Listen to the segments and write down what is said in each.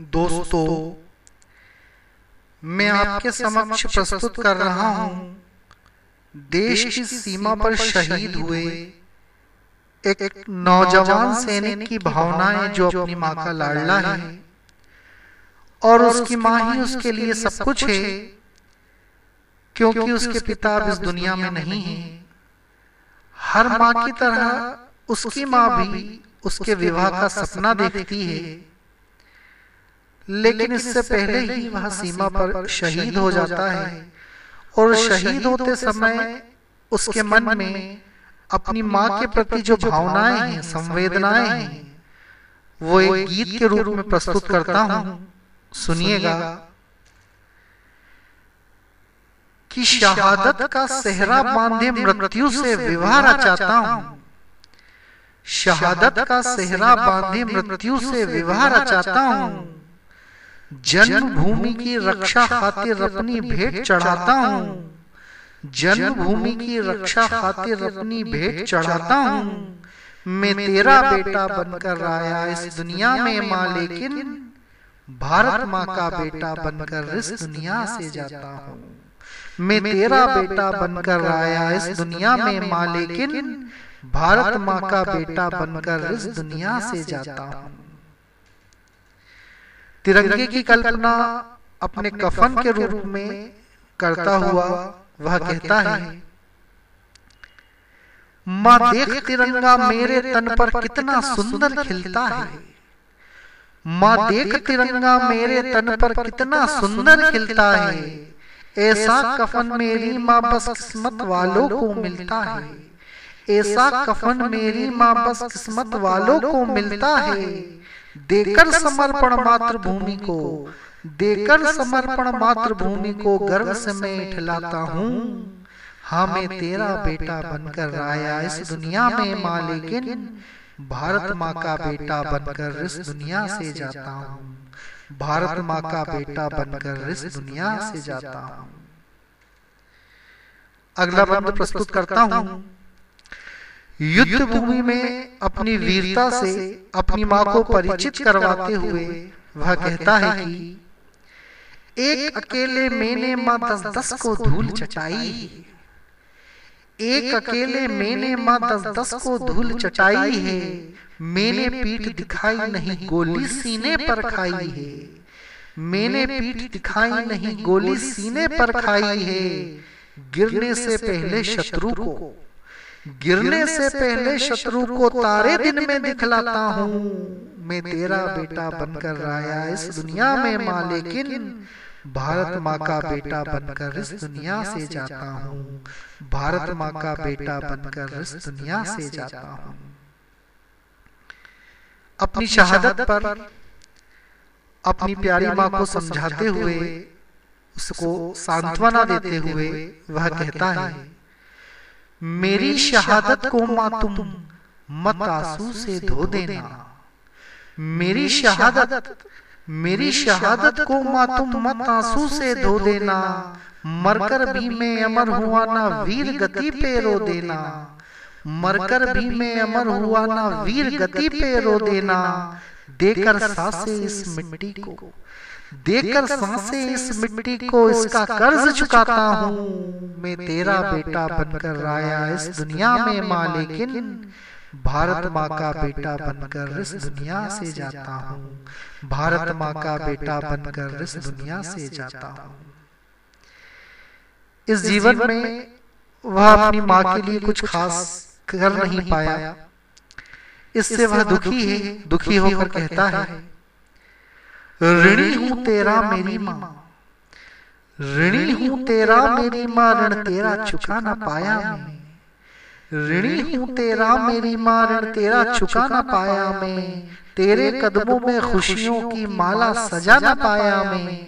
दोस्तों, मैं आपके समक्ष प्रस्तुत कर रहा हूं देश की सीमा पर शहीद हुए एक नौजवान सैनिक की भावनाएं, जो अपनी मां का लाडला है और उसकी मां ही उसके लिए सब कुछ है, क्योंकि उसके पिता अब इस दुनिया में नहीं है। हर मां की तरह उसकी मां भी उसके विवाह का सपना देखती है, लेकिन इससे पहले ही वह सीमा पर शहीद हो जाता है और शहीद होते समय उसके मन में अपनी मां के प्रति जो भावनाएं हैं, संवेदनाएं हैं, वो एक गीत के रूप में प्रस्तुत करता हूं। सुनिएगा कि शहादत का सेहरा बांधे मृत्यु से विवाह रचाता हूं, शहादत का सेहरा बांधे मृत्यु से विवाह रचाता हूं, जन्मभूमि की रक्षा खातिर अपनी भेंट चढ़ाता हूं, जन्मभूमि की रक्षा खातिर अपनी भेंट चढ़ाता हूं। मैं तेरा बेटा बनकर आया इस दुनिया में मां, लेकिन भारत मां का बेटा बनकर इस दुनिया से जाता हूं। मैं तेरा बेटा बनकर आया इस दुनिया में मां, लेकिन भारत मां का बेटा बनकर इस दुनिया से जाता हूं। तिरंगे की कल्पना अपने कफन के रूप में करता हुआ वह कहता है, मां देख तिरंगा मेरे तन पर कितना सुंदर खिलता है, मां देख तिरंगा मेरे तन पर कितना सुंदर खिलता है, ऐसा कफन मेरी मां बस किस्मत वालों को मिलता है, ऐसा कफन मेरी मां बस किस्मत वालों को मिलता है। देकर समर्पण मातृभूमि को, देकर समर्पण मातृभूमि को गर्व से मैं ठिलाता हूँ। हाँ, मैं तेरा बेटा बनकर आया इस दुनिया में मां, लेकिन भारत माँ का बेटा बनकर इस दुनिया से जाता हूँ, भारत माँ का बेटा बनकर इस दुनिया से जाता हूँ। अगला बंद प्रस्तुत करता हूँ। युद्ध भूमि में अपनी वीरता से अपनी मां को परिचित करवाते हुए वह कहता है कि एक अकेले मैंने मां 10-10 को धूल चटाई, एक अकेले मैंने मां 10-10 को धूल चटाई है, मैंने पीठ दिखाई नहीं गोली सीने पर खाई है, मैंने पीठ दिखाई नहीं गोली सीने पर खाई है। गिरने से पहले शत्रु को, गिरने से पहले शत्रु को तारे दिन में दिखलाता हूँ। मैं तेरा बेटा बनकर आया इस दुनिया में मां, लेकिन भारत माँ का बेटा बनकर इस दुनिया से जाता हूँ, भारत माँ का बेटा बनकर इस दुनिया से जाता हूँ। अपनी शहादत पर अपनी प्यारी माँ को समझाते हुए, उसको सांत्वना देते हुए वह कहता है, मेरी शहादत को मां तुम मत आंसू से धो देना, मेरी शहादत, मेरी शहादत को मां तुम मत आंसू से धो देना, मरकर भी मैं अमर हुआ ना वीर गति पे रो देना, मरकर भी मैं अमर हुआ ना वीर गति पे रो देना। देकर सांसें इस मिट्टी को, देकर सांसें इस मिट्टी को इसका कर्ज चुकाता हूँ। मैं तेरा बेटा बनकर आया इस दुनिया में मां, लेकिन भारत माँ का बेटा बनकर इस दुनिया से जाता हूँ, भारत माँ का बेटा बनकर इस दुनिया से जाता हूँ। इस जीवन में वह अपनी माँ के लिए कुछ खास कर नहीं पाया, इससे वह दुखी है। दुखी होकर कहता है, ऋणी हूं तेरा मेरी मां, ऋणी हूं तेरा मेरी मां, ऋण तेरा चुका ना पाया मैं, ऋणी हूं तेरा मेरी मां, ऋण तेरा चुका ना पाया मैं, तेरे कदमों में खुशियों की माला सजा ना पाया मैं,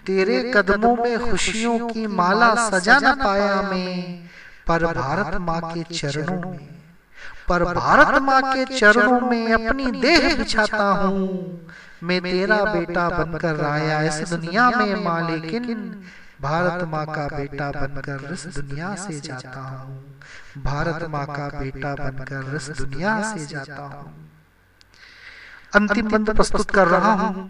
तेरे कदमों में खुशियों की माला सजा ना पाया मैं। पर भारत माँ के चरणों में, पर भारत माँ के चरणों में अपनी देह बिछाता हूँ। मैं तेरा बेटा बनकर आया इस दुनिया में मां, लेकिन भारत माँ का बेटा बनकर इस दुनिया से जाता हूँ, भारत माँ का बेटा बनकर इस दुनिया से जाता हूँ। अंतिम बंद प्रस्तुत कर रहा हूँ।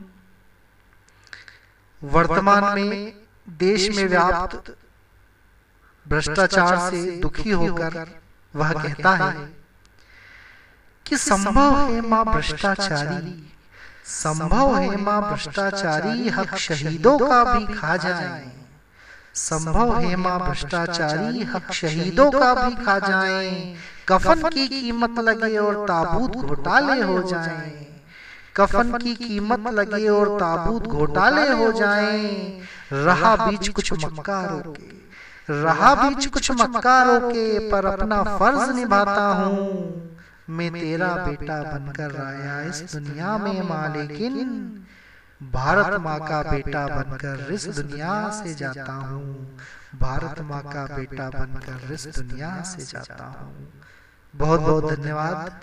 वर्तमान में देश में व्याप्त भ्रष्टाचार से दुखी होकर वह कहता है कि संभव है मां भ्रष्टाचारी, संभव है मां भ्रष्टाचारी हक शहीदों का भी खा जाए, संभव है मां भ्रष्टाचारी हक शहीदों का भी खा जाए, कफन की कीमत लगे और ताबूत घोटाले हो जाए, कफन की कीमत लगे और ताबूत घोटाले हो जाए, रहा बीच कुछ मक्कारों के, रहा बीच कुछ मक्कारों के, पर अपना फर्ज निभाता हूँ, मैं तेरा बेटा बनकर आया इस दुनिया में माँ, लेकिन भारत माँ का बेटा बनकर इस दुनिया से जाता हूँ, भारत माँ का बेटा बनकर इस दुनिया से जाता हूँ। बहुत बहुत धन्यवाद।